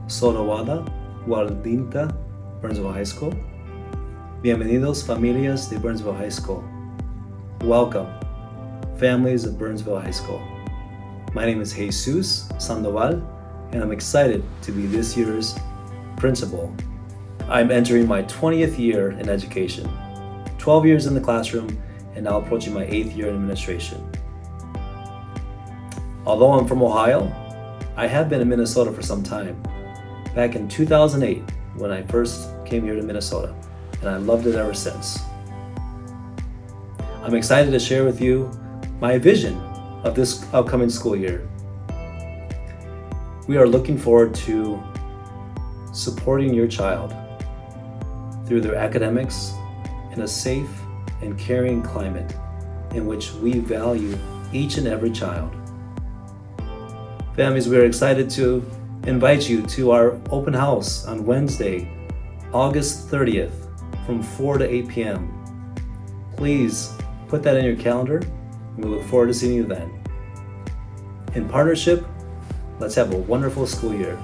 Sorowada, Waldinta, Burnsville High School. Bienvenidos familias de Burnsville High School. Welcome, families of Burnsville High School. My name is Jesús Sandoval, and I'm excited to be this year's principal. I'm entering my 20th year in education, 12 years in the classroom, and now approaching my 8th year in administration. Although I'm from Ohio, I have been in Minnesota for some time. Back in 2008, when I first came here to Minnesota, and I loved it ever since. I'm excited to share with you my vision of this upcoming school year. We are looking forward to supporting your child through their academics in a safe and caring climate in which we value each and every child. Families, we are excited to invite you to our open house on Wednesday, August 30th from 4 to 8 p.m. Please put that in your calendar, and we look forward to seeing you then. In partnership, let's have a wonderful school year.